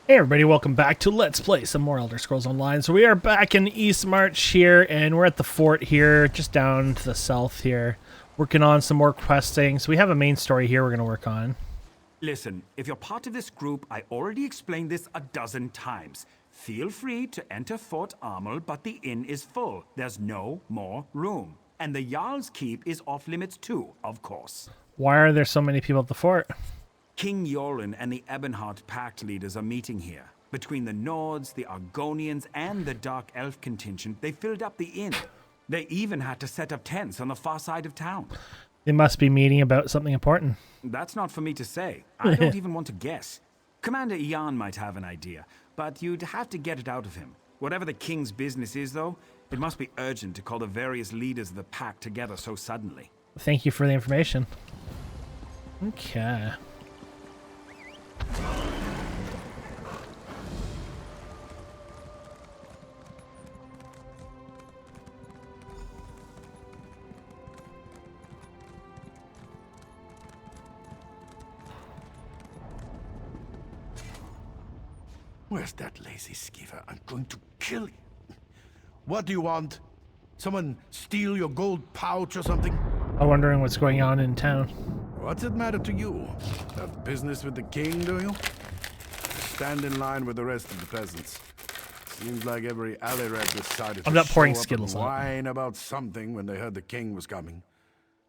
Hey everybody, welcome back to Let's Play some more Elder Scrolls Online. So we are back in East March here, and we're at the fort here, just down to the south here, working on some more questing. So we have a main story here we're going to work on. Listen, if you're part of this group, I already explained this a dozen times. Feel free to enter Fort Arl, but the inn is full. There's no more room. And the Jarl's Keep is off limits too, of course. Why are there so many people at the fort? King Yurin and the Ebonheart Pact leaders are meeting here. Between the Nords, the Argonians, and the Dark Elf contingent, they filled up the inn. They even had to set up tents on the far side of town. They must be meeting about something important. That's not for me to say. I don't even want to guess. Commander Eon might have an idea, but you'd have to get it out of him. Whatever the king's business is, though, it must be urgent to call the various leaders of the Pact together so suddenly. Thank you for the information. Okay. Where's that lazy skeever? I'm going to kill you. What do you want? Someone steal your gold pouch or something? I'm wondering what's going on in town. What's it matter to you? Have business with the king, do you? Stand in line with the rest of the peasants. Seems like every alley rat decided I'm to not pouring show up Skittles and on it. whine about something when they heard the king was coming.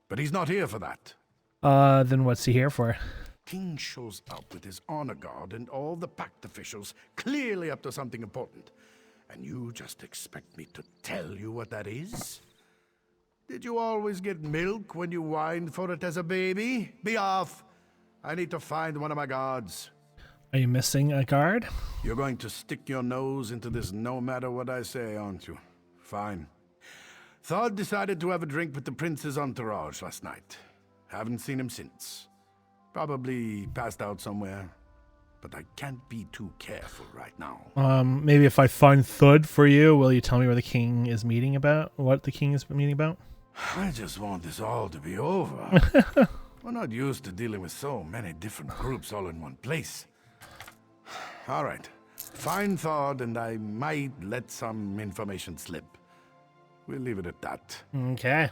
But he's not here for that. Then what's he here for? King shows up with his honor guard and all the Pact officials, clearly up to something important. And you just expect me to tell you what that is? Did you always get milk when you whined for it as a baby? Be off! I need to find one of my guards. Are you missing a guard? You're going to stick your nose into this no matter what I say, aren't you? Fine. Thod decided to have a drink with the prince's entourage last night. Haven't seen him since. Probably passed out somewhere. But I can't be too careful right now. Maybe if I find Thod for you, will you tell me where the king is meeting about? What the king is meeting about? I just want this all to be over. We're not used to dealing with so many different groups all in one place. All right. Find Thod, and I might let some information slip. We'll leave it at that. Okay.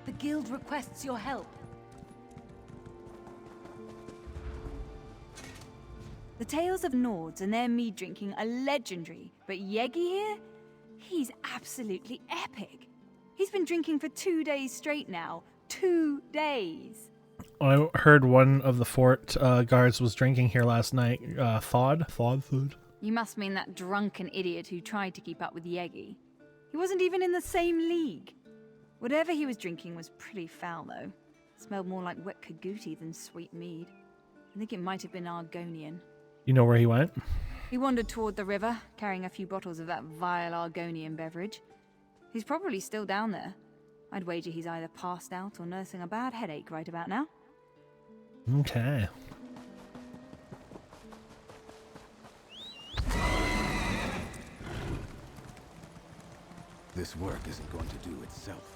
The guild requests your help. The tales of Nords and their mead drinking are legendary, but Yegi here? He's absolutely epic. He's been drinking for 2 days straight now. 2 days. I heard one of the fort guards was drinking here last night. Thod. You must mean that drunken idiot who tried to keep up with Yegi. He wasn't even in the same league. Whatever he was drinking was pretty foul, though. Smelled more like wet caguti than sweet mead. I think it might have been Argonian. You know where he went? He wandered toward the river, carrying a few bottles of that vile Argonian beverage. He's probably still down there. I'd wager he's either passed out or nursing a bad headache right about now. Okay. This work isn't going to do itself.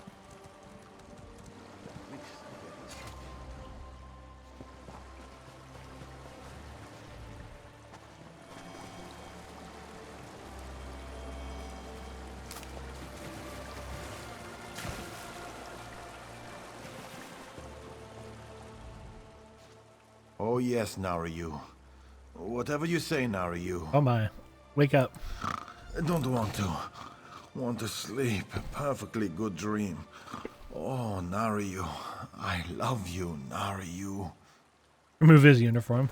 Oh yes, Narayu. Whatever you say, Narayu. Oh my. Wake up. I don't want to. Want to sleep. A perfectly good dream. Oh, Narayu. I love you, Narayu. Remove his uniform.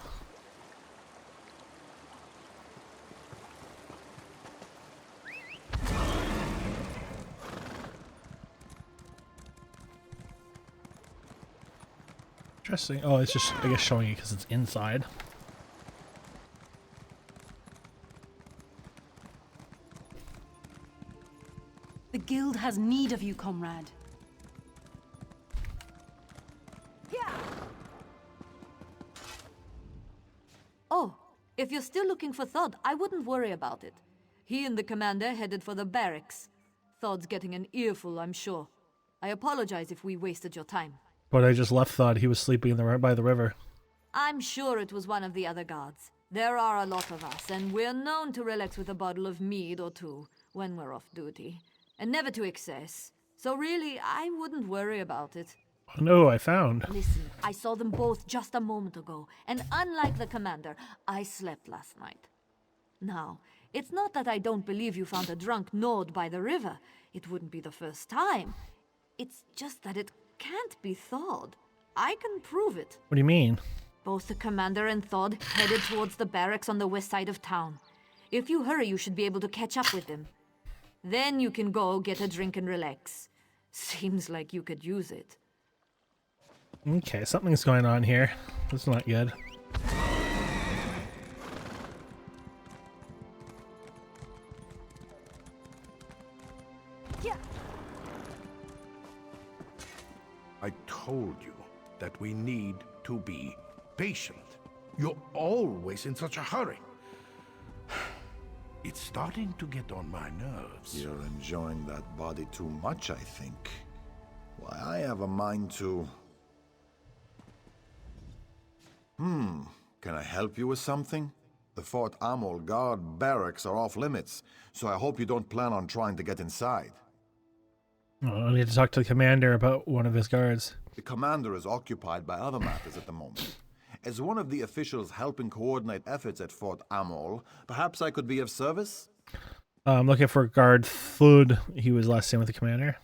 Interesting. Oh, it's just, I guess, showing it because it's inside. The guild has need of you, comrade. Yeah. Oh, if you're still looking for Thod, I wouldn't worry about it. He and the commander headed for the barracks. Thod's getting an earful, I'm sure. I apologize if we wasted your time. But I just left Thod. He was sleeping by the river. I'm sure it was one of the other guards. There are a lot of us, and we're known to relax with a bottle of mead or two when we're off duty. And never to excess. So really, I wouldn't worry about it. Oh no, I found. Listen, I saw them both just a moment ago, and unlike the commander, I slept last night. Now, it's not that I don't believe you found a drunk Nord by the river. It wouldn't be the first time. It's just that it can't be Thod. I can prove it. What do you mean? Both the commander and Thod headed towards the barracks on the west side of town. If you hurry, you should be able to catch up with them. Then you can go get a drink and relax. Seems like you could use it. Okay, something's going on here. That's not good. Yeah. I told you that we need to be patient. You're always in such a hurry. It's starting to get on my nerves. You're enjoying that body too much, I think. Why, I have a mind to... Can I help you with something? The Fort Arl guard barracks are off limits, so I hope you don't plan on trying to get inside. Oh, I need to talk to the commander about one of his guards. The commander is occupied by other matters at the moment. As one of the officials helping coordinate efforts at Fort Arl, perhaps I could be of service? I'm looking for guard Thod. He was last seen with the commander.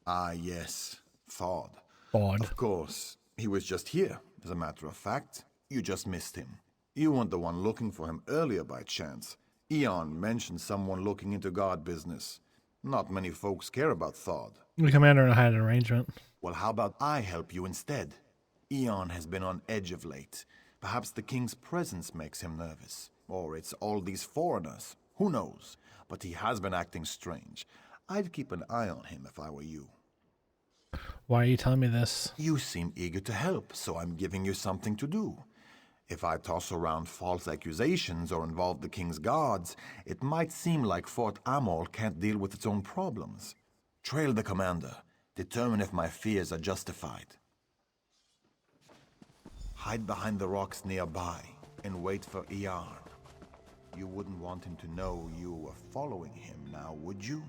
Ah, yes. Thod. Thod. Of course. He was just here, as a matter of fact. You just missed him. You weren't the one looking for him earlier by chance. Eon mentioned someone looking into guard business. Not many folks care about Thod. The commander and I had an arrangement. Well, how about I help you instead? Eon has been on edge of late. Perhaps the king's presence makes him nervous. Or it's all these foreigners. Who knows? But he has been acting strange. I'd keep an eye on him if I were you. Why are you telling me this? You seem eager to help, so I'm giving you something to do. If I toss around false accusations or involve the king's guards, it might seem like Fort Arl can't deal with its own problems. Trail the commander. Determine if my fears are justified. Hide behind the rocks nearby and wait for Eon. You wouldn't want him to know you were following him now, would you?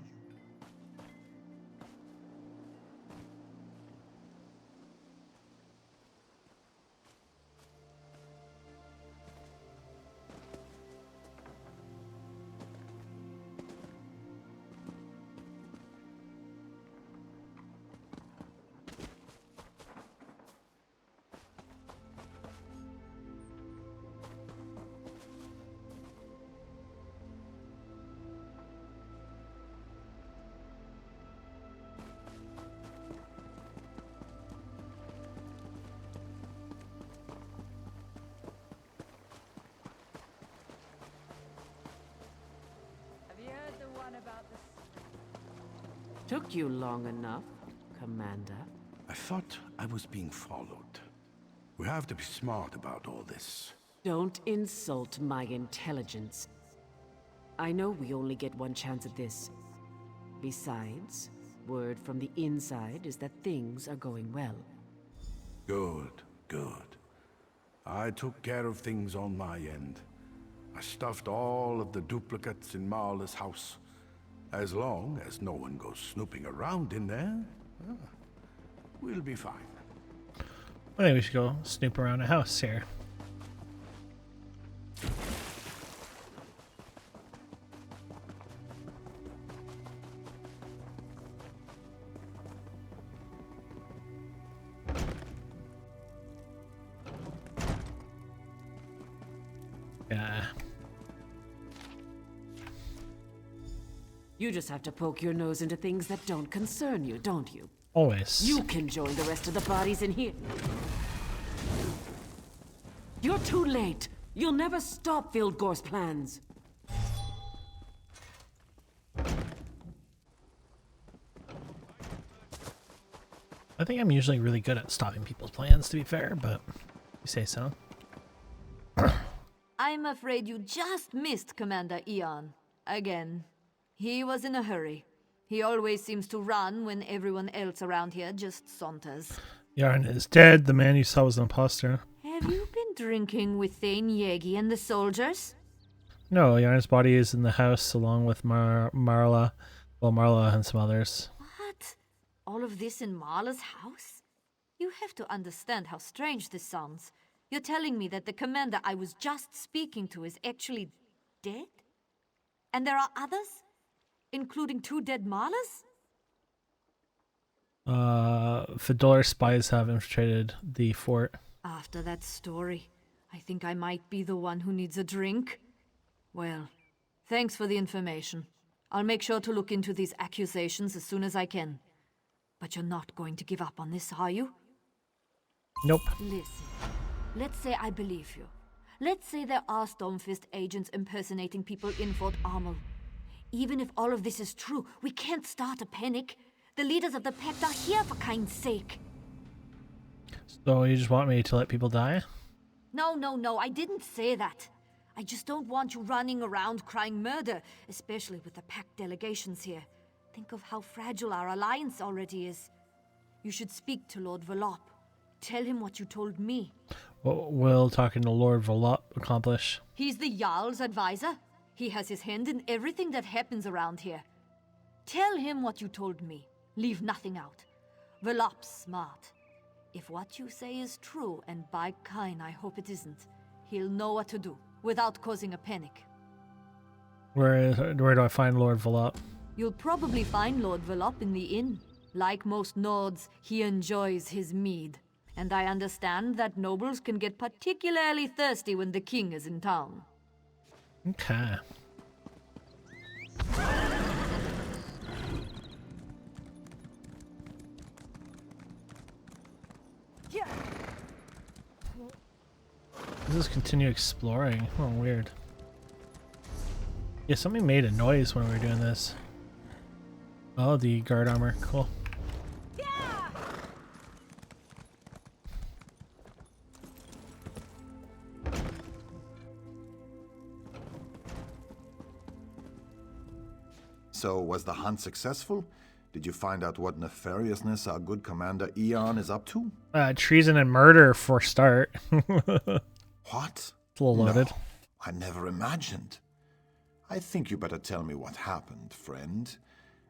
Took you long enough, Commander. I thought I was being followed. We have to be smart about all this. Don't insult my intelligence. I know we only get one chance at this. Besides, word from the inside is that things are going well. Good, good. I took care of things on my end. I stuffed all of the duplicates in Marla's house. As long as no one goes snooping around in there, we'll be fine. I think we should go snoop around a house here. Yeah. You just have to poke your nose into things that don't concern you, don't you? Always. You can join the rest of the bodies in here. You're too late. You'll never stop Filgore's plans. I think I'm usually really good at stopping people's plans, to be fair, but you say so. I'm afraid you just missed Commander Eon. Again. He was in a hurry. He always seems to run when everyone else around here just saunters. Yurin is dead. The man you saw was an imposter. Have you been drinking with Thane Yegi and the soldiers? No, Yurin's body is in the house along with Marla. Well, Marla and some others. What? All of this in Marla's house? You have to understand how strange this sounds. You're telling me that the commander I was just speaking to is actually dead? And there are others? Including 2 dead Marlas? Filgore spies have infiltrated the fort. After that story, I think I might be the one who needs a drink. Well, thanks for the information. I'll make sure to look into these accusations as soon as I can. But you're not going to give up on this, are you? Nope. Listen, let's say I believe you. Let's say there are Stormfist agents impersonating people in Fort Arl. Even if all of this is true, we can't start a panic. The leaders of the Pact are here, for kind's sake. So you just want me to let people die? No, I didn't say that. I just don't want you running around crying murder, especially with the Pact delegations here. Think of how fragile our alliance already is. You should speak to Lord Vevelop. Tell him what you told me. What will talking to Lord Vevelop accomplish? He's the Jarl's advisor. He has his hand in everything that happens around here. Tell him what you told me. Leave nothing out. Velop's smart. If what you say is true, and by kind I hope it isn't, he'll know what to do, without causing a panic. Where do I find Lord Vevelop? You'll probably find Lord Vevelop in the inn. Like most Nords, he enjoys his mead. And I understand that nobles can get particularly thirsty when the king is in town. Okay. Let's just continue exploring. Oh, weird. Yeah, something made a noise when we were doing this. Oh, the guard armor. Cool. So, was the hunt successful? Did you find out what nefariousness our good Commander Eon is up to? Treason and murder for start. What? It's a little loaded. No, I never imagined. I think you better tell me what happened, friend.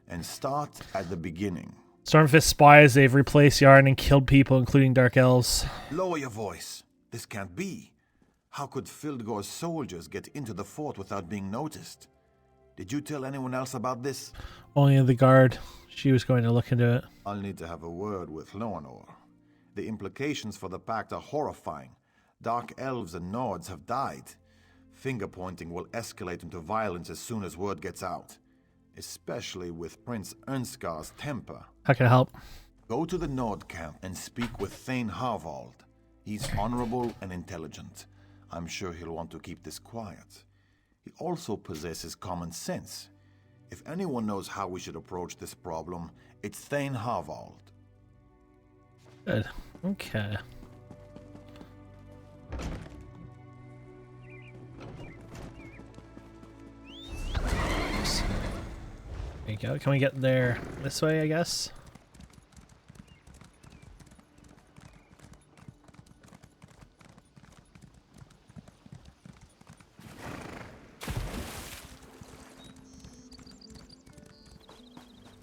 And start at the beginning. Stormfist spies, they've replaced Yurin and killed people, including Dark Elves. Lower your voice. This can't be. How could Filgore's soldiers get into the fort without being noticed? Did you tell anyone else about this? Only the guard. She was going to look into it. I'll need to have a word with Loanor. The implications for the Pact are horrifying. Dark Elves and Nords have died. Finger-pointing will escalate into violence as soon as word gets out. Especially with Prince Ernsgar's temper. How can I help? Go to the Nord camp and speak with Fain Harvald. He's honorable and intelligent. I'm sure he'll want to keep this quiet. He also possesses common sense. If anyone knows how we should approach this problem, it's Fain Harvald. Good. Okay. There you go. Can we get there this way, I guess?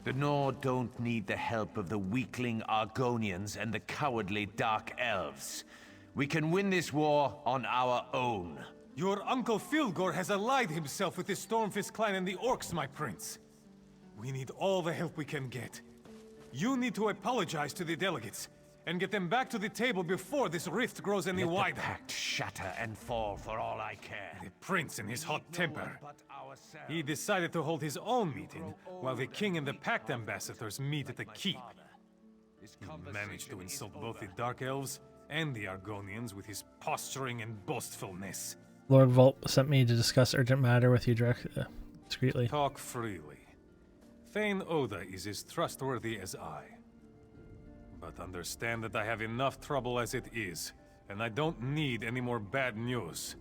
The Nord don't need the help of the weakling Argonians and the cowardly Dark Elves. We can win this war on our own. Your uncle Filgore has allied himself with the Stormfist clan and the Orcs, my prince. We need all the help we can get. You need to apologize to the delegates and get them back to the table before this rift grows any Let wider. the Pact shatter and fall for all I care. The prince in his hot temper. He decided to hold his own meeting while the king and the Pact ambassadors meet at the keep. He managed to insult both the Dark Elves and the Argonians with his posturing and boastfulness. Lord Volt sent me to discuss urgent matter with you discreetly. Talk freely. Thane Oda is as trustworthy as I. But understand that I have enough trouble as it is, and I don't need any more bad news.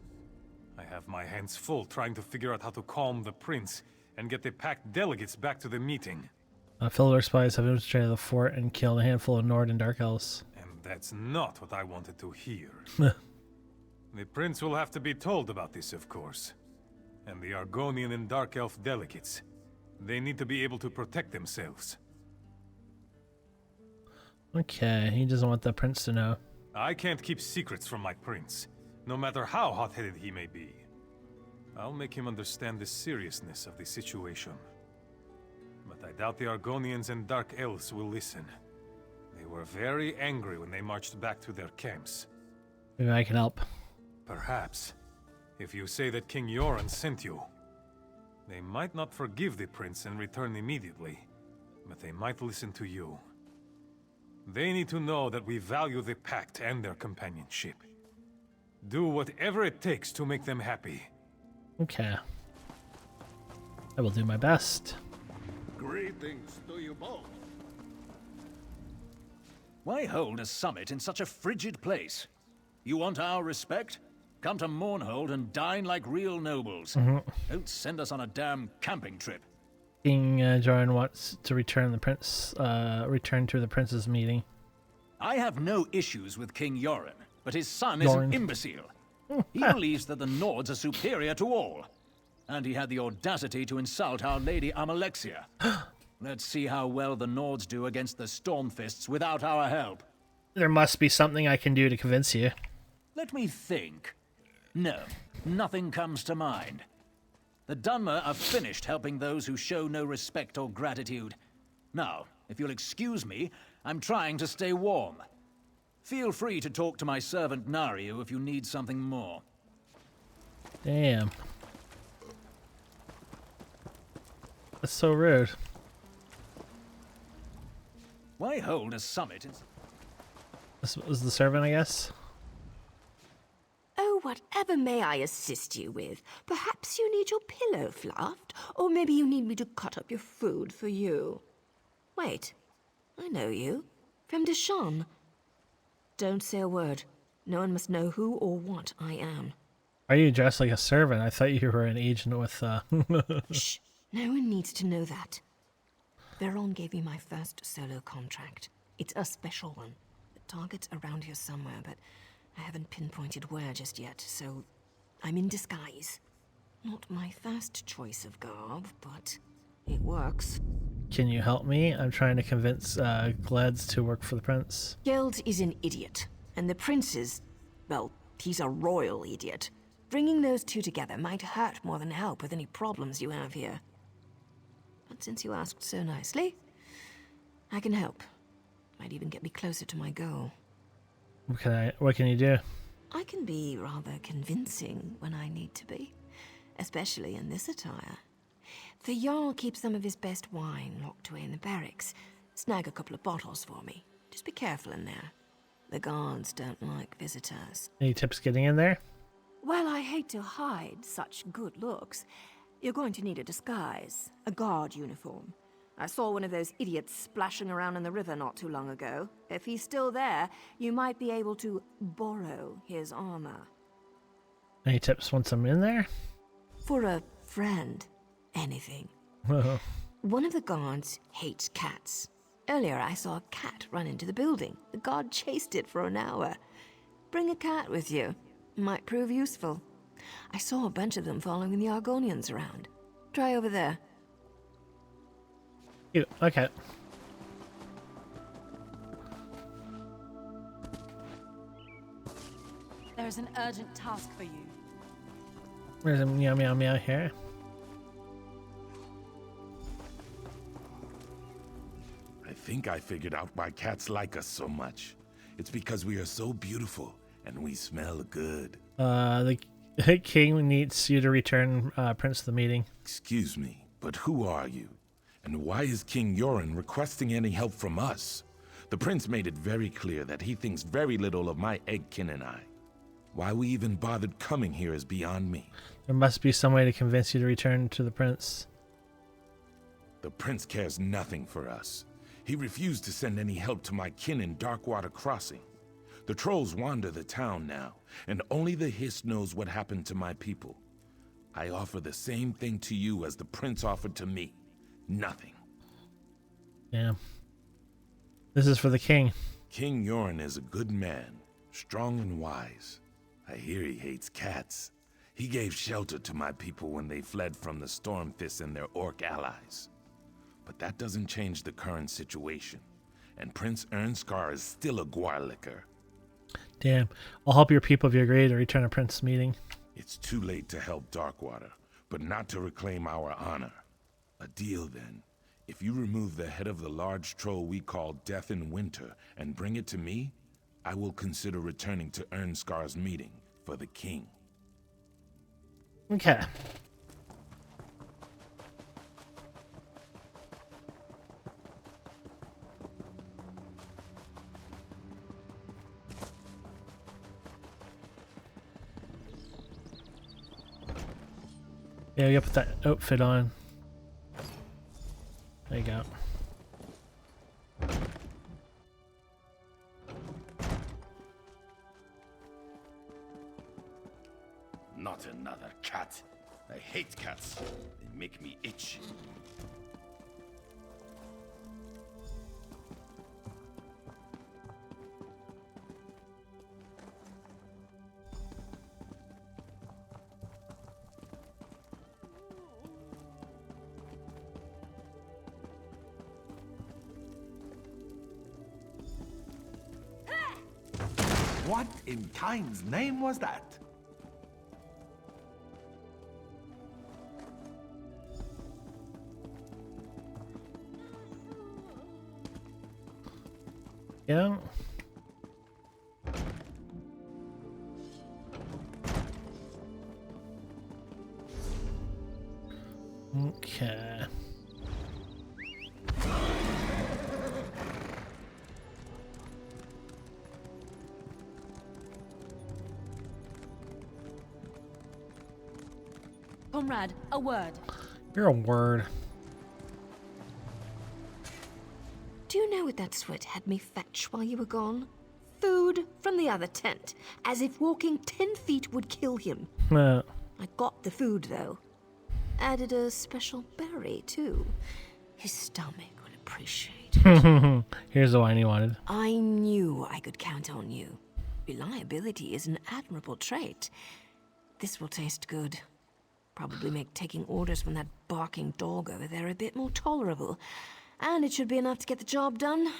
I have my hands full trying to figure out how to calm the prince and get the Pact delegates back to the meeting. Filgore spies have infiltrated the fort and killed a handful of Nord and Dark Elves. And that's not what I wanted to hear. The prince will have to be told about this, of course. And the Argonian and Dark Elf delegates. They need to be able to protect themselves. Okay, he doesn't want the prince to know. I can't keep secrets from my prince, no matter how hot-headed he may be. I'll make him understand the seriousness of the situation. But I doubt the Argonians and Dark Elves will listen. They were very angry when they marched back to their camps. Maybe I can help. Perhaps, if you say that King Yurin sent you. They might not forgive the prince and return immediately, but they might listen to you. They need to know that we value the Pact and their companionship. Do whatever it takes to make them happy. Okay. I will do my best. Greetings to you both. Why hold a summit in such a frigid place? You want our respect? Come to Mournhold and dine like real nobles. Don't send us on a damn camping trip. King Yurin wants to return to the prince's meeting. I have no issues with King Yurin, but his son is an imbecile. He believes that the Nords are superior to all. And he had the audacity to insult Our Lady Amalexia. Let's see how well the Nords do against the Stormfists without our help. There must be something I can do to convince you. Let me think. No, nothing comes to mind. The Dunmer are finished helping those who show no respect or gratitude. Now, if you'll excuse me, I'm trying to stay warm. Feel free to talk to my servant Nariu if you need something more. Damn. That's so rude. Why hold a summit in... This was the servant, I guess? Oh, whatever may I assist you with? Perhaps you need your pillow fluffed, or maybe you need me to cut up your food for you. Wait, I know you. From Deshawn. Don't say a word. No one must know who or what I am. Are you dressed like a servant? I thought you were an agent with, Shh, no one needs to know that. Veron gave me my first solo contract. It's a special one. The target's around here somewhere, but I haven't pinpointed where just yet, so I'm in disguise. Not my first choice of garb, but it works. Can you help me? I'm trying to convince Gleds to work for the prince. Geld is an idiot, and the prince is, well, he's a royal idiot. Bringing those two together might hurt more than help with any problems you have here. But since you asked so nicely, I can help. Might even get me closer to my goal. What can you do? I can be rather convincing when I need to be, especially in this attire. The Jarl keeps some of his best wine locked away in the barracks. Snag a couple of bottles for me. Just be careful in there. The guards don't like visitors. Any tips getting in there? Well, I hate to hide such good looks. You're going to need a disguise, a guard uniform. I saw one of those idiots splashing around in the river not too long ago. If he's still there, you might be able to borrow his armor. Any tips once I'm in there? For a friend, anything. One of the guards hates cats. Earlier I saw a cat run into the building. The guard chased it for an hour. Bring a cat with you. Might prove useful. I saw a bunch of them following the Argonians around. Try over there. Okay. There's an urgent task for you. There's a meow meow meow here. I think I figured out why cats like us so much. It's because we are so beautiful and we smell good. The king needs you to return Prince to the meeting. Excuse me, but who are you? And why is King Yurin requesting any help from us? The prince made it very clear that he thinks very little of my eggkin and I. Why we even bothered coming here is beyond me. There must be some way to convince you to return to the prince. The prince cares nothing for us. He refused to send any help to my kin in Darkwater Crossing. The trolls wander the town now, and only the Hiss knows what happened to my people. I offer the same thing to you as the prince offered to me. Nothing. Yeah. This is for the king. King Yurin is a good man, strong and wise. I hear he hates cats. He gave shelter to my people when they fled from the Stormfist and their orc allies. But that doesn't change the current situation. And Prince Ernsgar is still a Guarlicker. Damn. I'll help your people if you agree to return a prince meeting. It's too late to help Darkwater, but not to reclaim our honor. A deal then. If you remove the head of the large troll we call Death in Winter and bring it to me, I will consider returning to Ernskar's meeting for the king. Okay. Yeah, we gotta put that outfit on. There you go. Not another cat. I hate cats. They make me itch. What in Tian's name was that? Yeah. Okay. Comrade, a word. You're a word. Do you know what that sweat had me fetch while you were gone? Food from the other tent, as if walking 10 feet would kill him. I got the food, though. Added a special berry, too. His stomach will appreciate it. Here's the wine you wanted. I knew I could count on you. Reliability is an admirable trait. This will taste good. Probably make taking orders from that barking dog over there a bit more tolerable. And it should be enough to get the job done.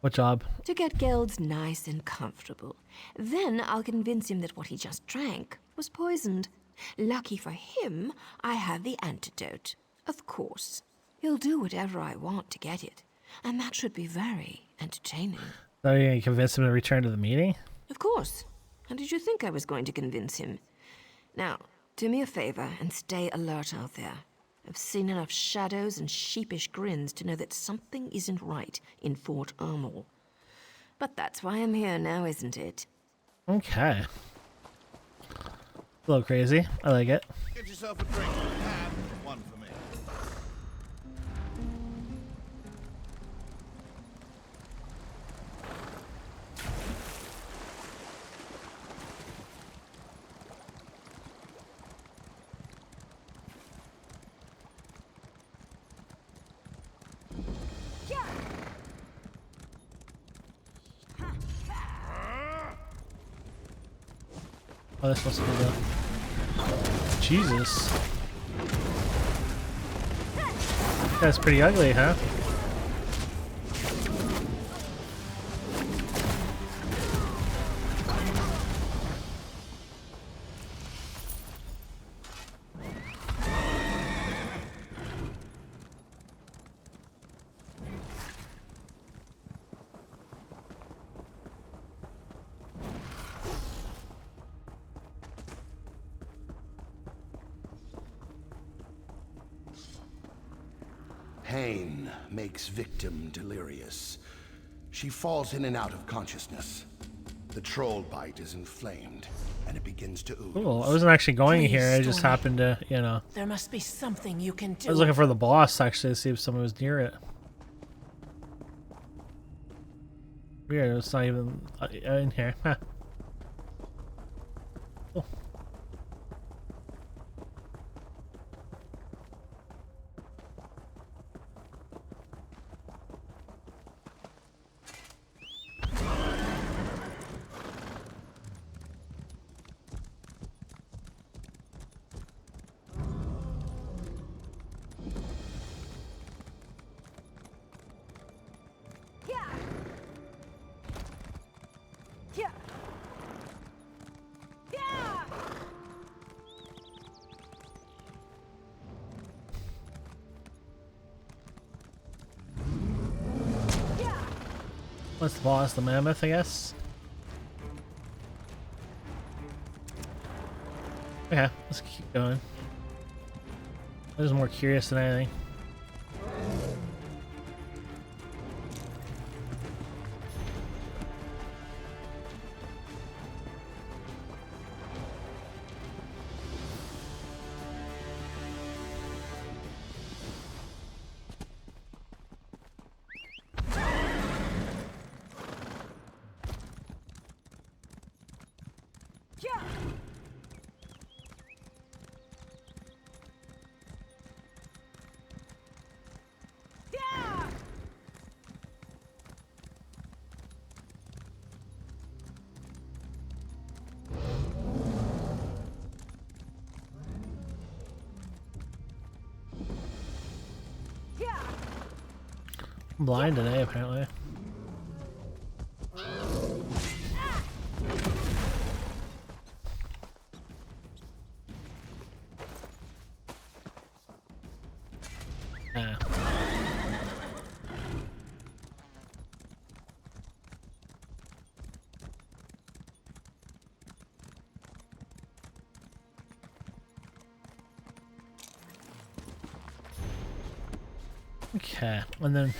What job? To get Gelds nice and comfortable. Then I'll convince him that what he just drank was poisoned. Lucky for him, I have the antidote. Of course. He'll do whatever I want to get it. And that should be very entertaining. So you're gonna convince him to return to the meeting? Of course. How did you think I was going to convince him? Now, do me a favor and stay alert out there. I've seen enough shadows and sheepish grins to know that something isn't right in Fort Arl. But that's why I'm here now, isn't it? Okay. A little crazy. I like it. Get yourself a drink and one for me. Oh, that's supposed to be the... Jesus. That's pretty ugly, huh? Pain makes victim delirious. She falls in and out of consciousness. The troll bite is inflamed, and it begins to ooze. Cool. I wasn't actually going Please, here. I just Stormy. happened to, you know. There must be something you can do. I was looking for the boss, actually, to see if someone was near it. Weird, it's not even in here. Huh. Cool. What's the boss? The mammoth, I guess. Okay, let's keep going. I was more curious than anything. I'm blind today, apparently. Ah. Okay, and then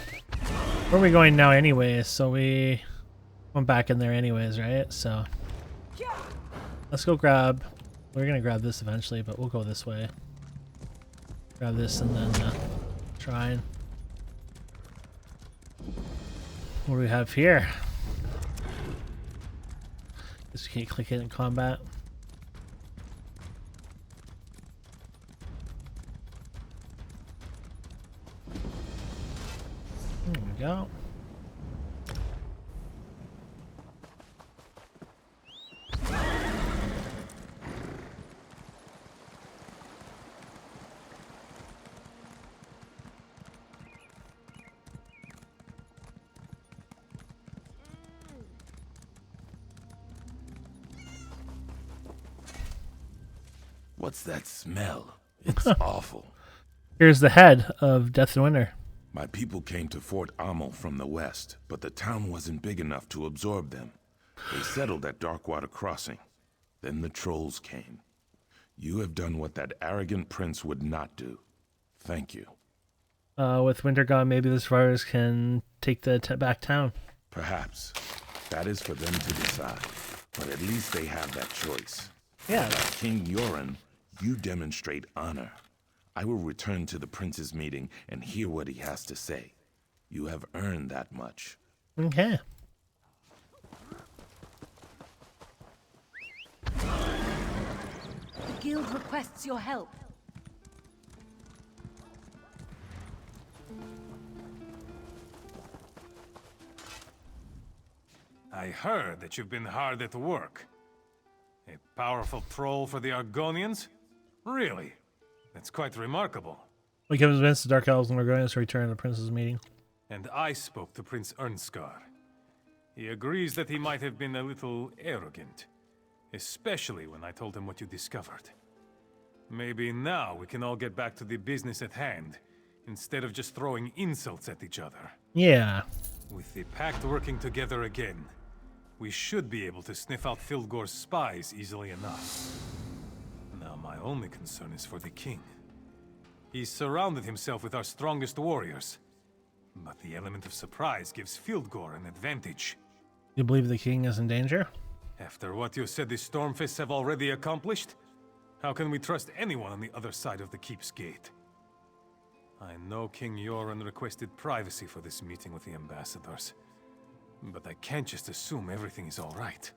where are we going now anyways? So we went back in there anyways, right? So let's go grab, we're gonna grab this eventually, but we'll go this way. Grab this and then try and what do we have here? Guess we can't click it in combat. There we go. What's that smell? It's awful. Here's the head of Death and Winter. My people came to Fort Arl from the west, but the town wasn't big enough to absorb them. They settled at Darkwater Crossing. Then the trolls came. You have done what that arrogant prince would not do. Thank you. With Winter gone, maybe the survivors can take the back town. Perhaps. That is for them to decide. But at least they have that choice. Yeah. Like King Yurin, you demonstrate honor. I will return to the prince's meeting and hear what he has to say. You have earned that much. Okay. The guild requests your help. I heard that you've been hard at work. A powerful troll for the Argonians? Really? That's quite remarkable. We convinced the Dark Elves and Argonians to return to the prince's meeting. And I spoke to Prince Ernsgar. He agrees that he might have been a little arrogant, especially when I told him what you discovered. Maybe now we can all get back to the business at hand, instead of just throwing insults at each other. Yeah. With the Pact working together again, we should be able to sniff out Filgore's spies easily enough. Now my only concern is for the king. He's surrounded himself with our strongest warriors, but the element of surprise gives Filgore an advantage. You believe the king is in danger? After what you said the Stormfists have already accomplished, how can we trust anyone on the other side of the keep's gate? I know King Yurin requested privacy for this meeting with the ambassadors, but I can't just assume everything is all right.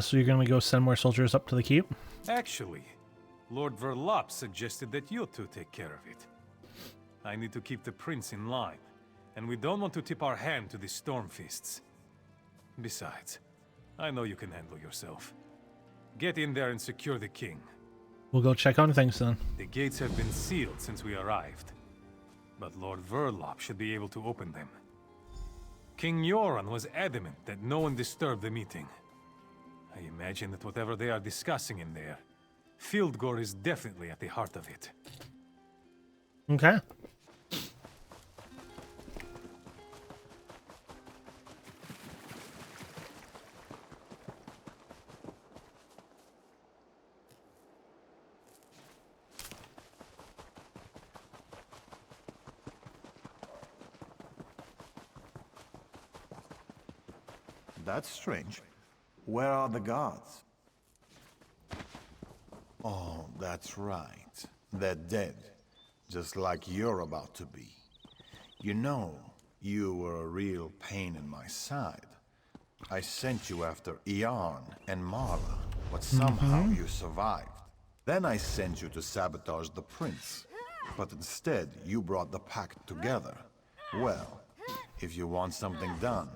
So you're going to go send more soldiers up to the keep? Actually, Lord Vevelop suggested that you two take care of it. I need to keep the prince in line, and we don't want to tip our hand to the Stormfists. Besides, I know you can handle yourself. Get in there and secure the king. We'll go check on things then. The gates have been sealed since we arrived, but Lord Vevelop should be able to open them. King Yurin was adamant that no one disturb the meeting. I imagine that whatever they are discussing in there, Filgore is definitely at the heart of it. Okay. That's strange. Where are the gods? Oh, that's right. They're dead. Just like you're about to be. You know, you were a real pain in my side. I sent you after Eon and Marla, but somehow you survived. Then I sent you to sabotage the prince. But instead, you brought the Pact together. Well, if you want something done,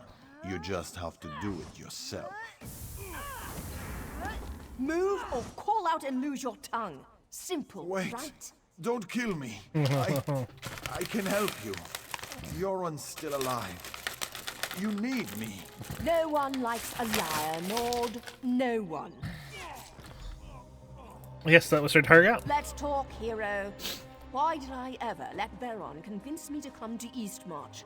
you just have to do it yourself. Move or call out and lose your tongue. Simple, Wait, right? don't kill me. I can help you. Yurin's still alive. You need me. No one likes a liar, Nord. No one. Yes, that was her target. Let's talk, hero. Why did I ever let Veron convince me to come to Eastmarch?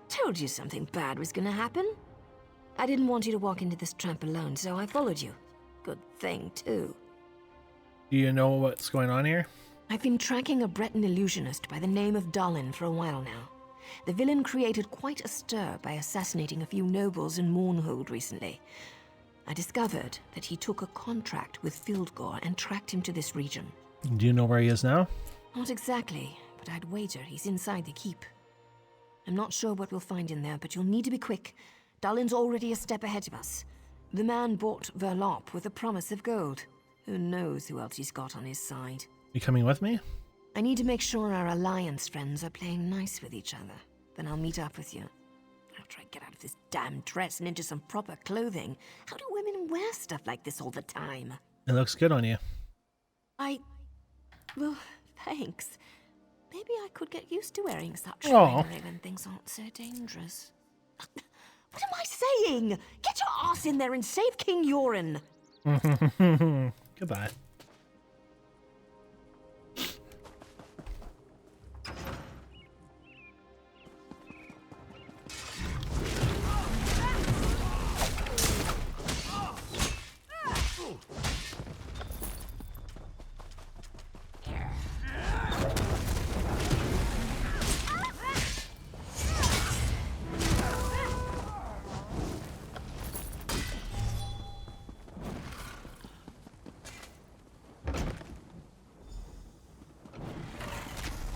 Told you something bad was gonna happen. I didn't want you to walk into this trap alone, so I followed you. Good thing, too. Do you know what's going on here? I've been tracking a Breton illusionist by the name of Dalan for a while now. The villain created quite a stir by assassinating a few nobles in Mournhold recently. I discovered that he took a contract with Filgore and tracked him to this region. Do you know where he is now? Not exactly, but I'd wager he's inside the keep. I'm not sure what we'll find in there, but you'll need to be quick. Dalan's already a step ahead of us. The man bought Vevelop with a promise of gold. Who knows who else he's got on his side. You coming with me? I need to make sure our Alliance friends are playing nice with each other. Then I'll meet up with you. After I get out of this damn dress and into some proper clothing. How do women wear stuff like this all the time? It looks good on you. Well, thanks. Maybe I could get used to wearing such Aw. finery when things aren't so dangerous. What am I saying? Get your ass in there and save King Yurin. Goodbye.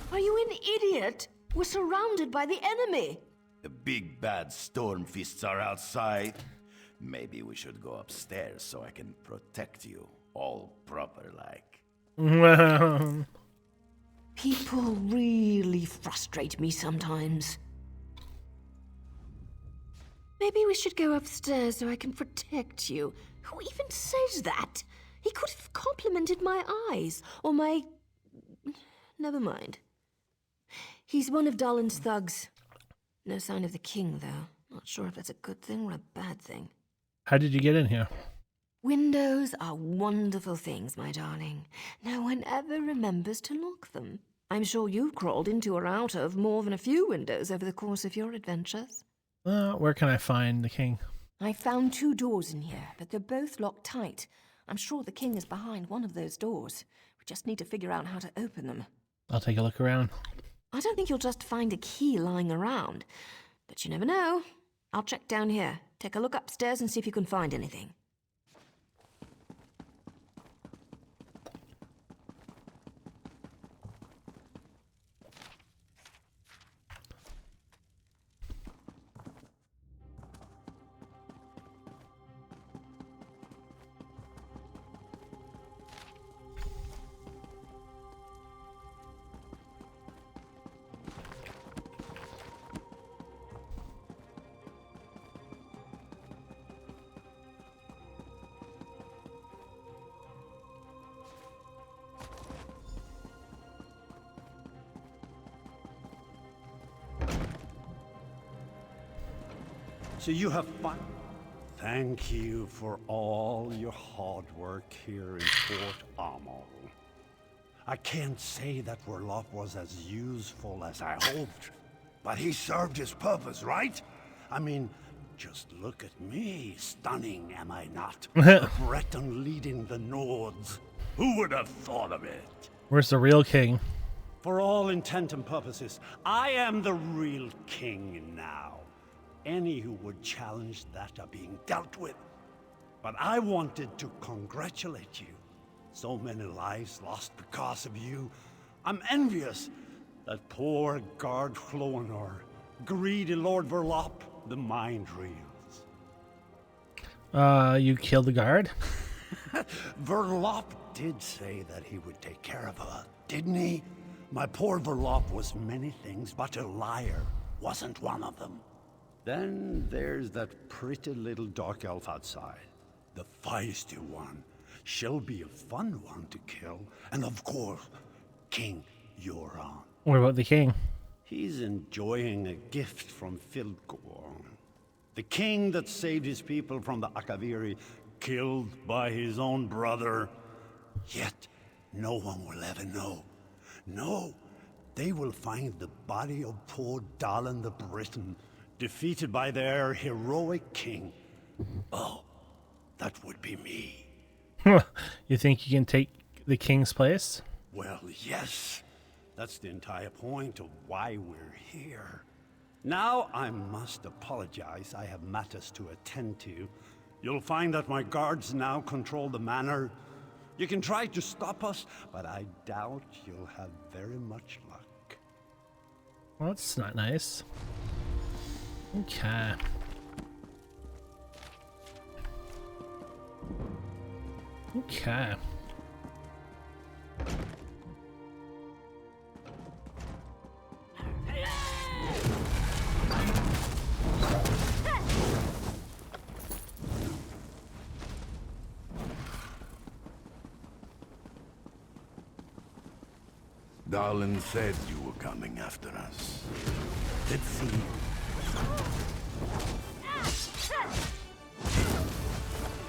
Are you an idiot? We're surrounded by the enemy. The big bad Stormfists are outside. Maybe we should go upstairs so I can protect you, all proper like. People really frustrate me sometimes. Maybe we should go upstairs so I can protect you. Who even says that? He could have complimented my eyes, or my... Never mind. He's one of Dalan's thugs. No sign of the king, though. Not sure if that's a good thing or a bad thing. How did you get in here? Windows are wonderful things, my darling. No one ever remembers to lock them. I'm sure you've crawled into or out of more than a few windows over the course of your adventures. Where can I find the king? I found 2 doors in here, but they're both locked tight. I'm sure the king is behind one of those doors. We just need to figure out how to open them. I'll take a look around. I don't think you'll just find a key lying around, but you never know. I'll check down here. Take a look upstairs and see if you can find anything. So you have fun. Thank you for all your hard work here in Fort Arl. I can't say that Vevelop was as useful as I hoped, but he served his purpose, right? I mean, just look at me. Stunning, am I not? A Breton leading the Nords. Who would have thought of it? Where's the real king? For all intent and purposes, I am the real king now. any who would challenge that are being dealt with. But I wanted to congratulate you. So many lives lost because of you. I'm envious. That poor guard Floanor, greedy Lord Vevelop, the mind reels. You killed the guard? Vevelop did say that he would take care of her, didn't he? My poor Vevelop was many things, but a liar wasn't one of them. Then there's that pretty little dark elf outside, the feisty one. She'll be a fun one to kill, and of course, King Yurin. What about the king? He's enjoying a gift from Filgore. The king that saved his people from the Akaviri, killed by his own brother. Yet, no one will ever know. No, they will find the body of poor Dalan the Briton, defeated by their heroic king. Oh, that would be me. You think you can take the king's place? Well, yes. That's the entire point of why we're here. Now I must apologize. I have matters to attend to. You'll find that my guards now control the manor. You can try to stop us, but I doubt you'll have very much luck. Well, that's not nice. Okay. Okay. Dalan said you were coming after us. Let's see.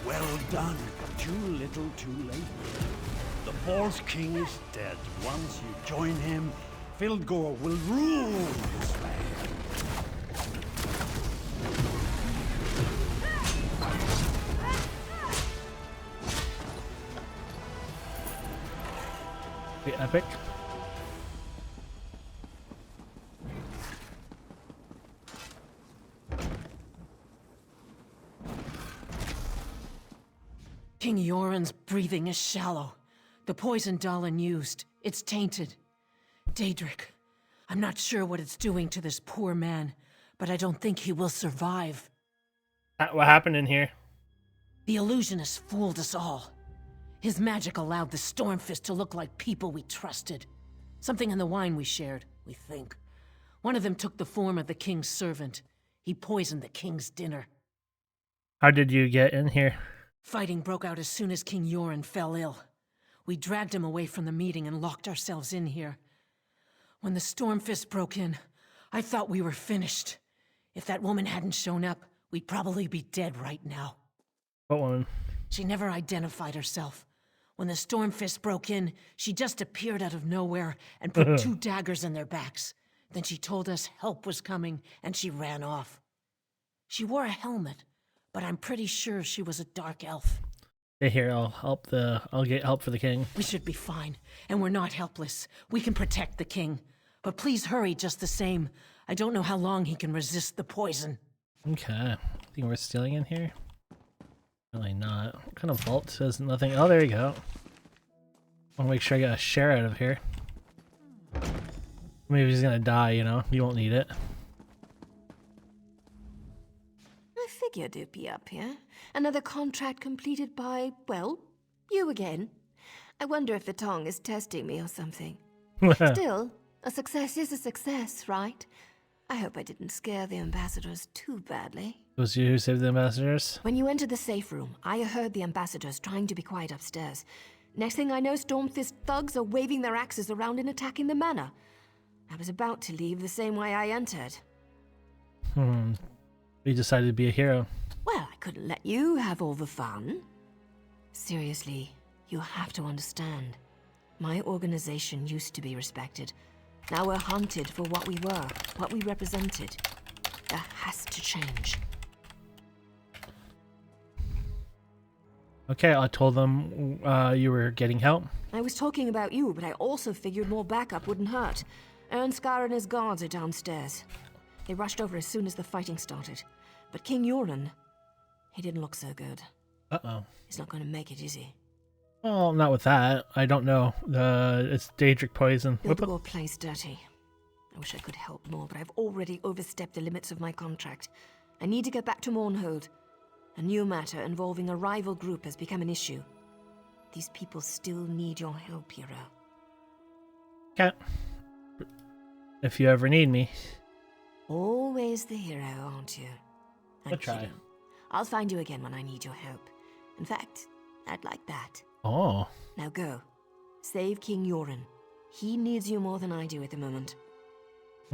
Well done. Too little, too late. The false king is dead. Once you join him, Filgore will rule this land. The epic. King Yurin's breathing is shallow. The poison Dalan used, it's tainted. Drich, I'm not sure what it's doing to this poor man, but I don't think he will survive. What happened in here? The Illusionist fooled us all. His magic allowed the Stormfist to look like people we trusted. Something in the wine we shared, we think. One of them took the form of the king's servant. He poisoned the king's dinner. How did you get in here? Fighting broke out as soon as King Yurin fell ill. We dragged him away from the meeting and locked ourselves in here. When the Stormfist broke in, I thought we were finished. If that woman hadn't shown up, we'd probably be dead right now. What woman? She never identified herself. When the Stormfist broke in, she just appeared out of nowhere and put 2 daggers in their backs. Then she told us help was coming, and she ran off. She wore a helmet, but I'm pretty sure she was a dark elf. Hey, here, I'll get help for the king. We should be fine, and we're not helpless. We can protect the king. But please hurry just the same. I don't know how long he can resist the poison. Okay. Think we're stealing in here? Really not. What kind of vault says nothing? Oh, there you go. I want to make sure I get a share out of here. Maybe he's gonna die, you know? You won't need it. I figured you'd be up here. Another contract completed by, well, you again. I wonder if the tongue is testing me or something. Still, a success is a success, right? I hope I didn't scare the ambassadors too badly. It was you who saved the ambassadors? When you entered the safe room, I heard the ambassadors trying to be quiet upstairs. Next thing I know, Stormfist thugs are waving their axes around and attacking the manor. I was about to leave the same way I entered. You decided to be a hero. Well, I couldn't let you have all the fun. Seriously, you have to understand. My organization used to be respected. Now we're hunted for what we were, what we represented. That has to change. Okay, I told them you were getting help. I was talking about you, but I also figured more backup wouldn't hurt. Ernsgar and his guards are downstairs. They rushed over as soon as the fighting started. But King Yurin, he didn't look so good. Uh-oh. He's not going to make it, is he? Well, not with that. I don't know. It's Daedric poison. Filgore plays dirty. I wish I could help more, but I've already overstepped the limits of my contract. I need to get back to Mournhold. A new matter involving a rival group has become an issue. These people still need your help, hero. Okay. If you ever need me. Always the hero, aren't you? I'll try. Kidding. I'll find you again when I need your help. In fact, I'd like that. Oh. Now go. Save King Yurin. He needs you more than I do at the moment.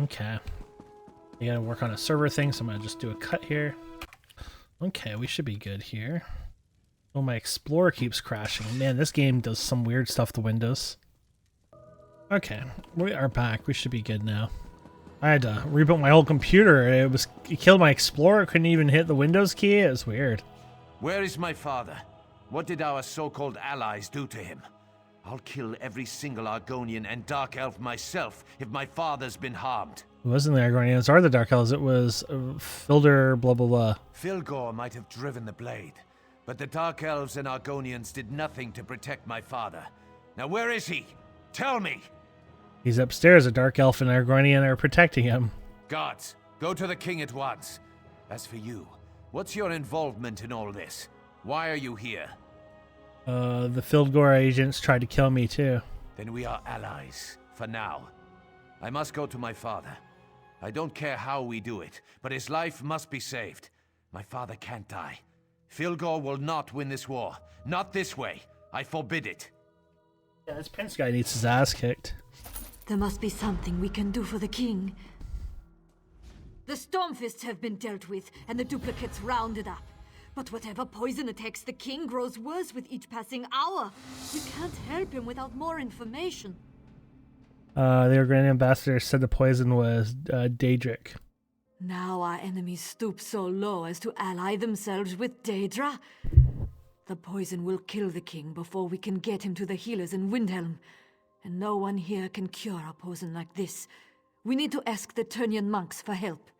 Okay. You gotta work on a server thing, so I'm gonna just do a cut here. Okay, we should be good here. Oh, my Explorer keeps crashing. Man, this game does some weird stuff to Windows. Okay, we are back. We should be good now. I had to reboot my whole computer. It killed my Explorer. Couldn't even hit the Windows key. It was weird. Where is my father? What did our so-called allies do to him? I'll kill every single Argonian and Dark Elf myself if my father's been harmed. It wasn't the Argonians or the Dark Elves. It was Filgore, blah, blah, blah. Filgore might have driven the blade, but the Dark Elves and Argonians did nothing to protect my father. Now where is he? Tell me! He's upstairs. A Dark Elf and Argonian are protecting him. Guards, go to the king at once. As for you, what's your involvement in all this? Why are you here? The Filgore agents tried to kill me too. Then we are allies, for now. I must go to my father. I don't care how we do it, but his life must be saved. My father can't die. Filgore will not win this war. Not this way. I forbid it. Yeah, this Prince guy needs his ass kicked. There must be something we can do for the king. The Stormfists have been dealt with, and the duplicates rounded up. But whatever poison attacks the king grows worse with each passing hour. We can't help him without more information. The Argonian ambassador said the poison was Daedric. Now our enemies stoop so low as to ally themselves with Daedra. The poison will kill the king before we can get him to the healers in Windhelm. And no one here can cure a poison like this. We need to ask the Turnian monks for help.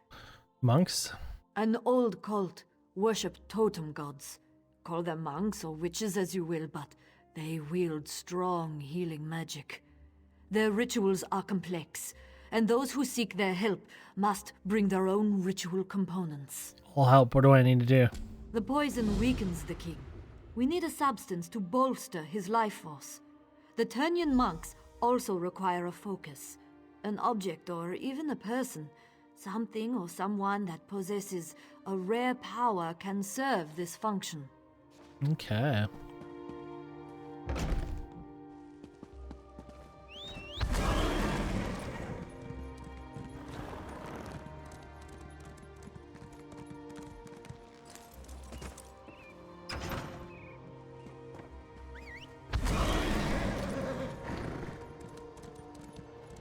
Monks? An old cult worship totem gods. Call them monks or witches as you will, but they wield strong healing magic. Their rituals are complex, and those who seek their help must bring their own ritual components. I'll help. What do I need to do? The poison weakens the king. We need a substance to bolster his life force. The Turnian monks also require a focus. An object or even a person. Something or someone that possesses a rare power can serve this function. Okay.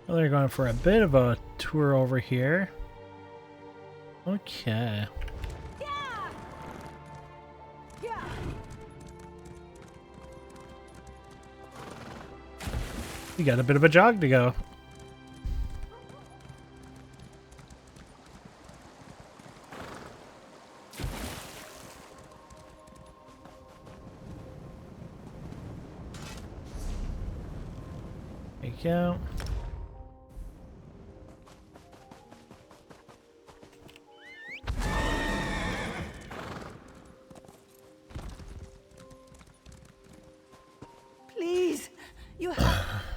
Well, they're going for a bit of a tour over here. Okay. You got a bit of a jog to go. There you go.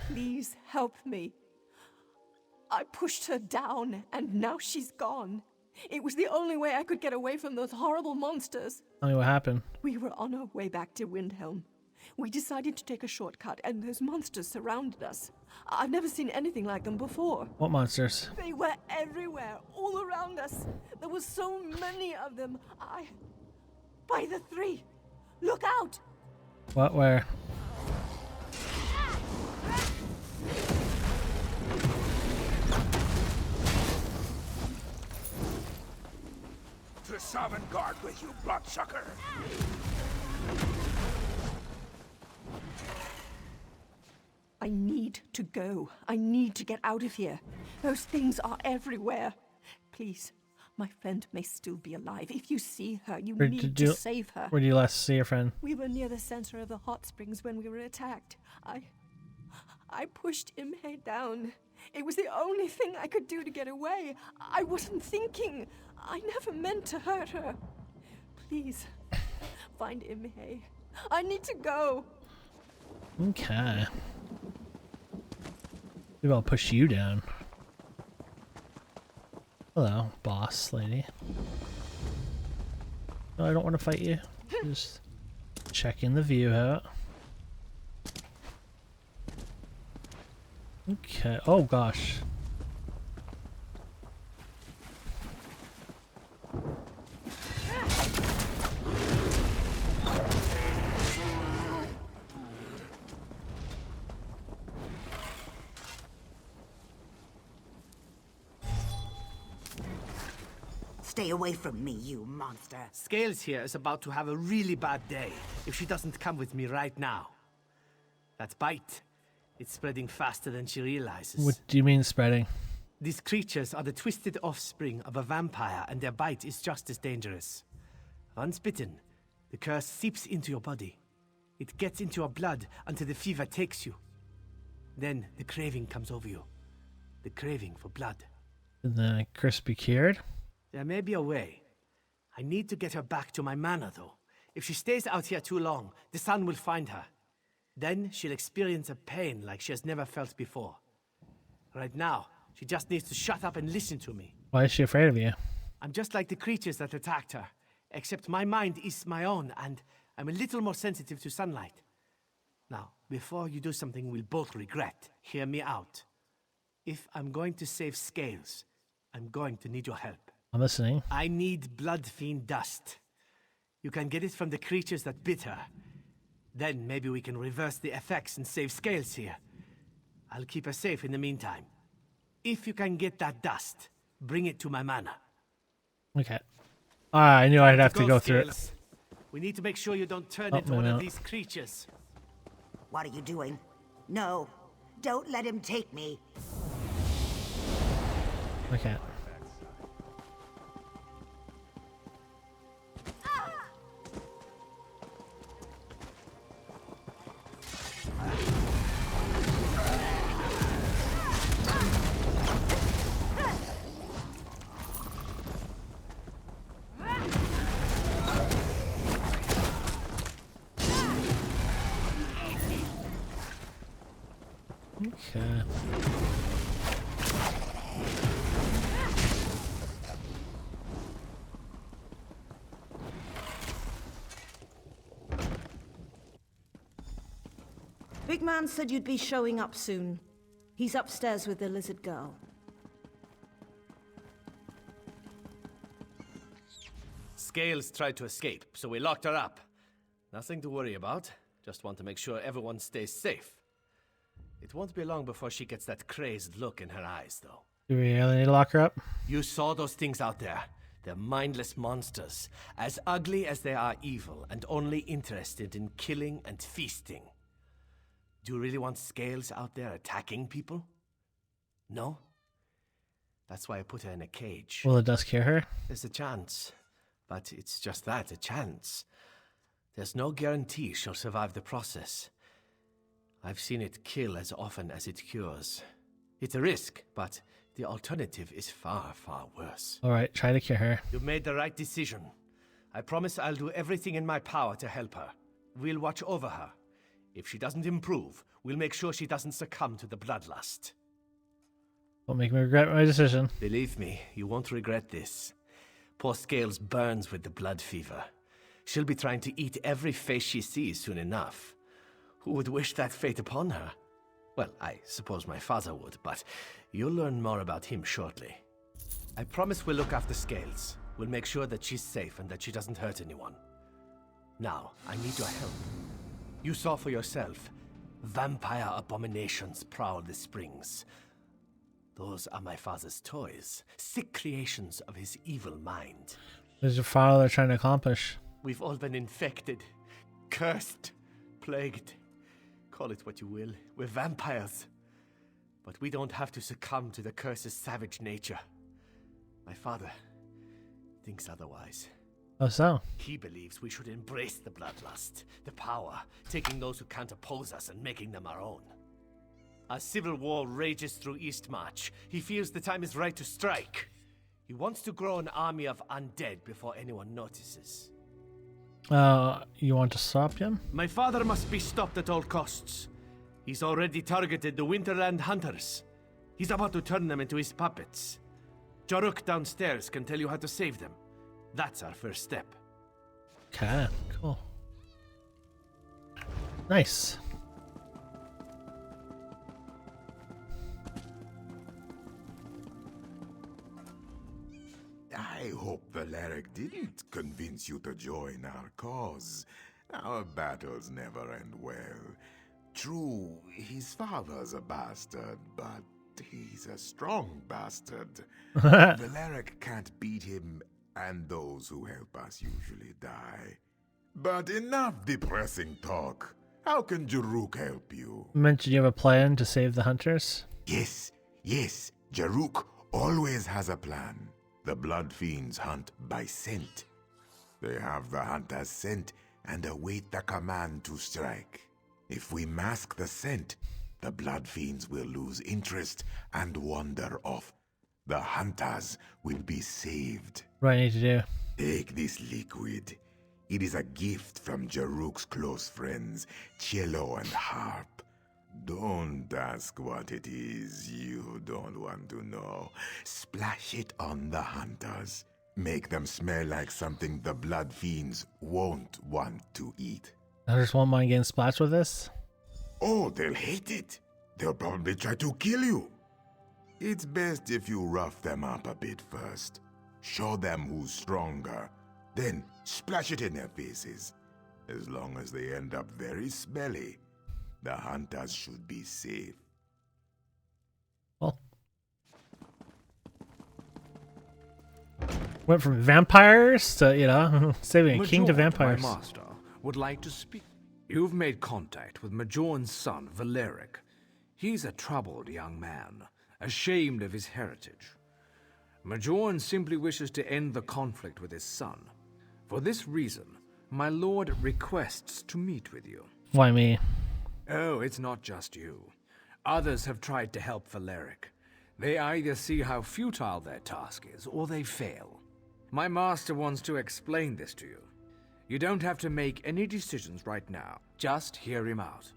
Please help me. I pushed her down, and now she's gone. It was the only way I could get away from those horrible monsters. Tell me what happened. We were on our way back to Windhelm. We decided to take a shortcut, and those monsters surrounded us. I've never seen anything like them before. What monsters? They were everywhere, all around us. There were so many of them. By the three. Look out! What, where? To Sovngarde with you, bloodsucker! I need to go. I need to get out of here. Those things are everywhere. Please, my friend may still be alive. If you see her, you Where need did to you- save her. Where do you last see your friend? We were near the center of the hot springs when we were attacked. I pushed Imhe down. It was the only thing I could do to get away. I wasn't thinking. I never meant to hurt her. Please, find Imhe. I need to go. Okay. Maybe I'll push you down. Hello, boss lady. No, I don't want to fight you. Just checking the view out. Okay. Oh gosh. Stay away from me, you monster. Scales here is about to have a really bad day if she doesn't come with me right now. That bite, it's spreading faster than she realizes. What do you mean spreading? These creatures are the twisted offspring of a vampire, and their bite is just as dangerous. Once bitten, the curse seeps into your body. It gets into your blood until the fever takes you. Then the craving comes over you. The craving for blood. Can the curse be cured? There may be a way. I need to get her back to my manor, though. If she stays out here too long, the sun will find her. Then she'll experience a pain like she has never felt before. Right now, she just needs to shut up and listen to me. Why is she afraid of you? I'm just like the creatures that attacked her, except my mind is my own, and I'm a little more sensitive to sunlight. Now, before you do something we'll both regret, hear me out. If I'm going to save Scales, I'm going to need your help. I'm listening. I need blood fiend dust. You can get it from the creatures that bit her. Then maybe we can reverse the effects and save Scales here. I'll keep her safe in the meantime. If you can get that dust, bring it to my manor. Okay. I knew I'd have to go through it. Scales. We need to make sure you don't turn Oh, into no, one no. of these creatures. What are you doing? No, don't let him take me. Okay. Okay. Big man said you'd be showing up soon. He's upstairs with the lizard girl. Scales tried to escape, so we locked her up. Nothing to worry about. Just want to make sure everyone stays safe. It won't be long before she gets that crazed look in her eyes, though. Do we really need to lock her up? You saw those things out there. They're mindless monsters, as ugly as they are evil, and only interested in killing and feasting. Do you really want Scales out there attacking people? No? That's why I put her in a cage. Will the dust cure her? There's a chance, but it's just that, a chance. There's no guarantee she'll survive the process. I've seen it kill as often as it cures. It's a risk, but the alternative is far, far worse. Alright, try to cure her. You've made the right decision. I promise I'll do everything in my power to help her. We'll watch over her. If she doesn't improve, we'll make sure she doesn't succumb to the bloodlust. Don't make me regret my decision. Believe me, you won't regret this. Poor Scales burns with the blood fever. She'll be trying to eat every face she sees soon enough. Who would wish that fate upon her? Well, I suppose my father would, but you'll learn more about him shortly. I promise we'll look after Scales. We'll make sure that she's safe and that she doesn't hurt anyone. Now, I need your help. You saw for yourself. Vampire abominations prowl the springs. Those are my father's toys, sick creations of his evil mind. What is your father trying to accomplish? We've all been infected, cursed, plagued. Call it what you will. We're vampires. But we don't have to succumb to the curse's savage nature. My father thinks otherwise. Oh, so? He believes we should embrace the bloodlust, the power, taking those who can't oppose us and making them our own. As civil war rages through Eastmarch, he feels the time is right to strike. He wants to grow an army of undead before anyone notices. You want to stop him? My father must be stopped at all costs. He's already targeted the Winterland hunters. He's about to turn them into his puppets. Jaruk downstairs can tell you how to save them. That's our first step. Okay, cool. Nice. I hope Valeric didn't convince you to join our cause. Our battles never end well. True, his father's a bastard, but he's a strong bastard. Valeric can't beat him, and those who help us usually die. But enough depressing talk. How can Jaruk help you? Mentioned you have a plan to save the hunters? Yes, Jaruk always has a plan. The Blood Fiends hunt by scent. They have the hunter's scent and await the command to strike. If we mask the scent, the Blood Fiends will lose interest and wander off. The hunters will be saved. What do I need to do? Take this liquid. It is a gift from Jaruk's close friends, Cello and Harp. Don't ask what it is. You don't want to know. Splash it on the hunters. Make them smell like something the Blood Fiends won't want to eat. Hunters won't mind getting splashed with this? Oh, they'll hate it. They'll probably try to kill you. It's best if you rough them up a bit first. Show them who's stronger. Then splash it in their faces. As long as they end up very smelly, the hunters should be safe. Well, went from vampires to, saving a king to vampires. My master would like to speak. You've made contact with Majorn's son, Valeric. He's a troubled young man, ashamed of his heritage. Majorn simply wishes to end the conflict with his son. For this reason, my lord requests to meet with you. Why me? Oh, it's not just you. Others have tried to help Valeric. They either see how futile their task is, or they fail. My master wants to explain this to you. You don't have to make any decisions right now. Just hear him out.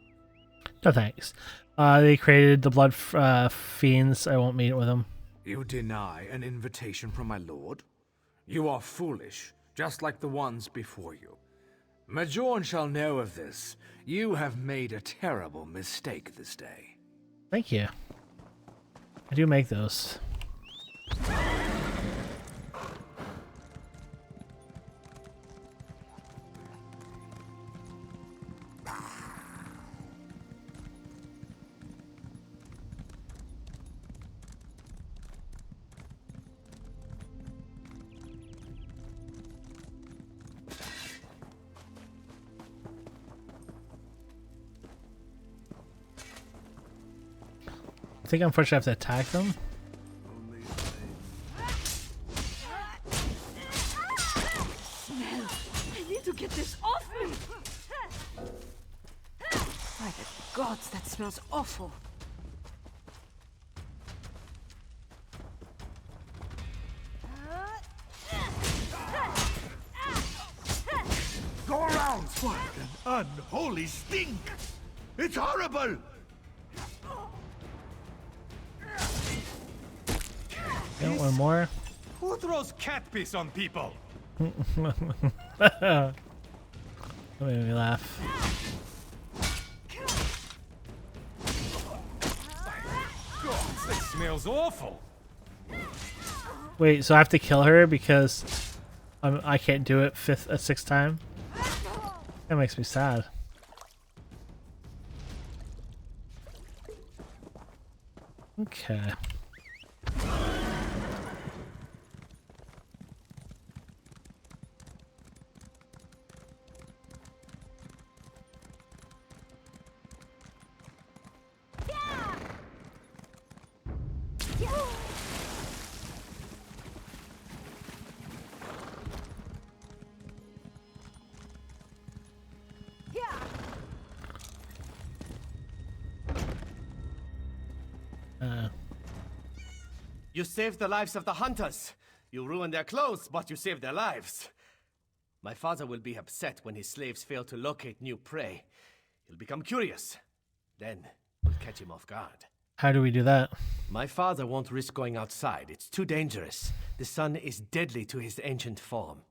No thanks. They created the blood fiends. I won't meet with them. You deny an invitation from my lord? You are foolish, just like the ones before you. Majorn shall know of this. You have made a terrible mistake this day. Thank you. I do make those. I think unfortunately I have to attack them. I need to get this off me! By the gods, that smells awful. Go around! What an unholy stink! It's horrible! Got one more. Who throws cat piss on people? That made me laugh. God, this smells awful. Wait, so I have to kill her because I can't do it sixth time? That makes me sad. Okay. You saved the lives of the hunters. You ruined their clothes, but you saved their lives. My father will be upset when his slaves fail to locate new prey. He'll become curious. Then we'll catch him off guard. How do we do that? My father won't risk going outside. It's too dangerous. The sun is deadly to his ancient form.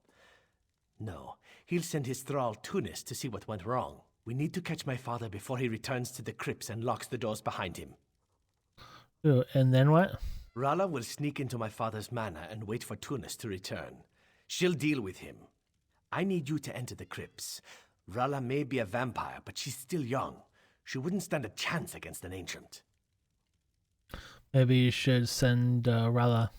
No, he'll send his thrall Tunis to see what went wrong. We need to catch my father before he returns to the crypts and locks the doors behind him. Ooh, and then what? Rala will sneak into my father's manor and wait for Tunis to return. She'll deal with him. I need you to enter the crypts. Rala may be a vampire, but she's still young. She wouldn't stand a chance against an ancient. Maybe you should send Rala.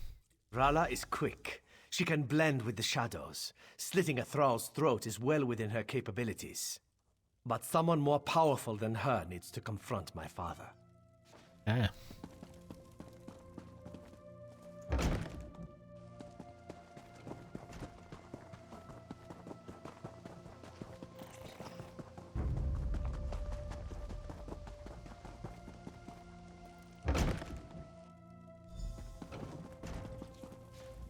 Rala is quick. She can blend with the shadows. Slitting a thrall's throat is well within her capabilities. But someone more powerful than her needs to confront my father. Yeah.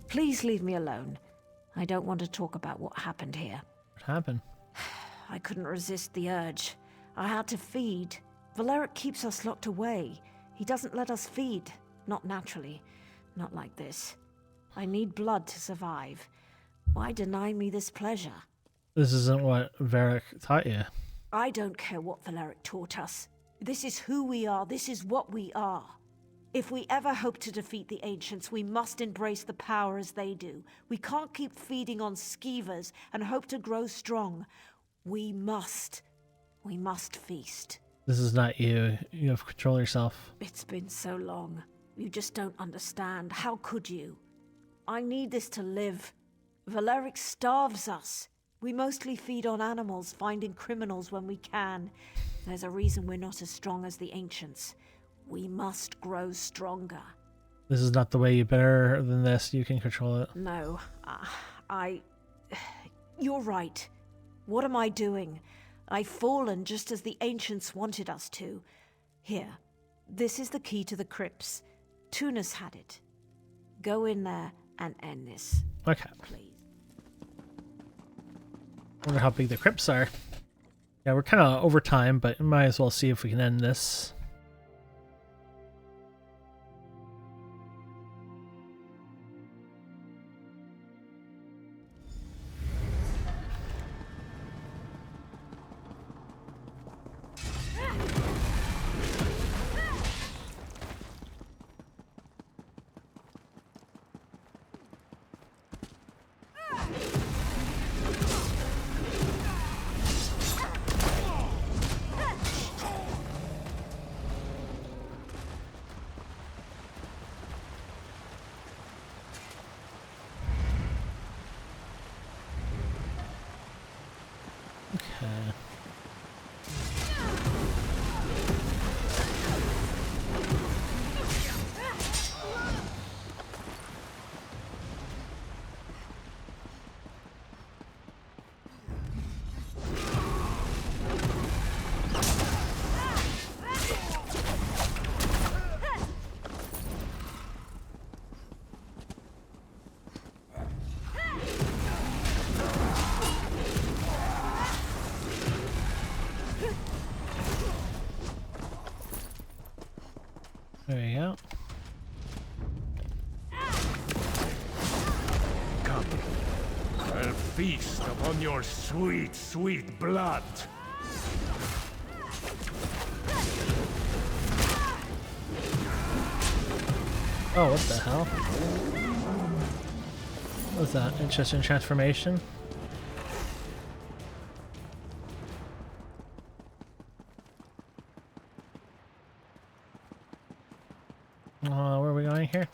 Please leave me alone. I don't want to talk about what happened here. What happened? I couldn't resist the urge. I had to feed. Valeric keeps us locked away. He doesn't let us feed. Not naturally. Not like this. I need blood to survive. Why deny me this pleasure? This isn't what Valeric taught you. I don't care what Valeric taught us. This is who we are. This is what we are. If we ever hope to defeat the Ancients, we must embrace the power as they do. We can't keep feeding on skeevers and hope to grow strong. We must feast. This is not you. You have to control yourself. It's been so long. You just don't understand. How could you? I need this to live. Valeric starves us. We mostly feed on animals, finding criminals when we can. There's a reason we're not as strong as the Ancients. We must grow stronger. This is not the way. You better than this. You can control it. No, You're right. What am I doing? I've fallen just as the Ancients wanted us to. Here, this is the key to the crypts. Tunis had it. Go in there and end this. Okay. Please. Wonder how big the crypts are. Yeah, we're kind of over time, but might as well see if we can end this. There you go. Come, I'll feast upon your sweet, sweet blood. Oh, what the hell? What was that? Interesting transformation? Where are we going here?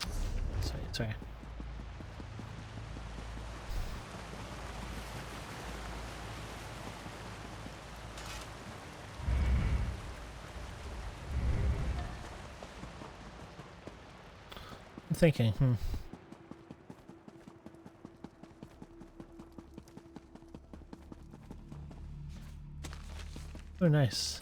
Sorry. I'm thinking, Oh, nice.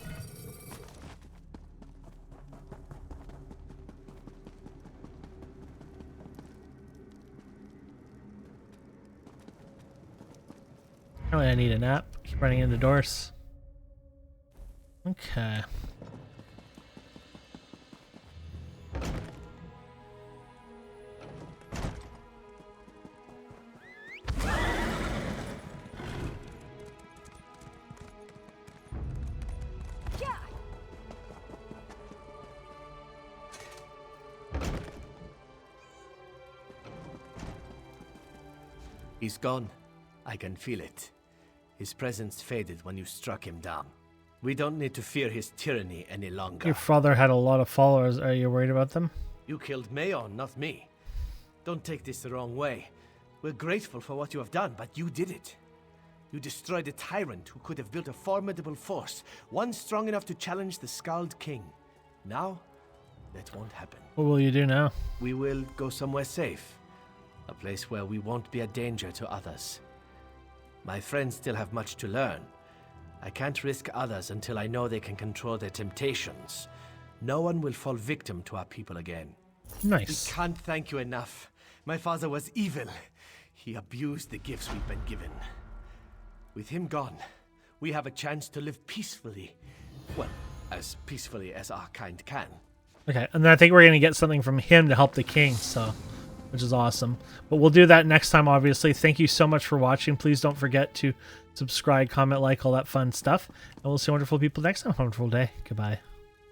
Apparently I need a nap. Keep running into doors. Okay. He's gone. I can feel it. His presence faded when you struck him down. We don't need to fear his tyranny any longer. Your father had a lot of followers. Are you worried about them? You killed Mayon, not me. Don't take this the wrong way. We're grateful for what you have done, but you did it. You destroyed a tyrant who could have built a formidable force, one strong enough to challenge the Skald King. Now, that won't happen. What will you do now? We will go somewhere safe. A place where we won't be a danger to others. My friends still have much to learn. I can't risk others until I know they can control their temptations. No one will fall victim to our people again. Nice. We can't thank you enough. My father was evil. He abused the gifts we've been given. With him gone, we have a chance to live peacefully. Well, as peacefully as our kind can. Okay, and then I think we're going to get something from him to help the king, so, which is awesome. But we'll do that next time, obviously. Thank you so much for watching. Please don't forget to subscribe, comment, like, all that fun stuff. And we'll see wonderful people next time. Have a wonderful day. Goodbye.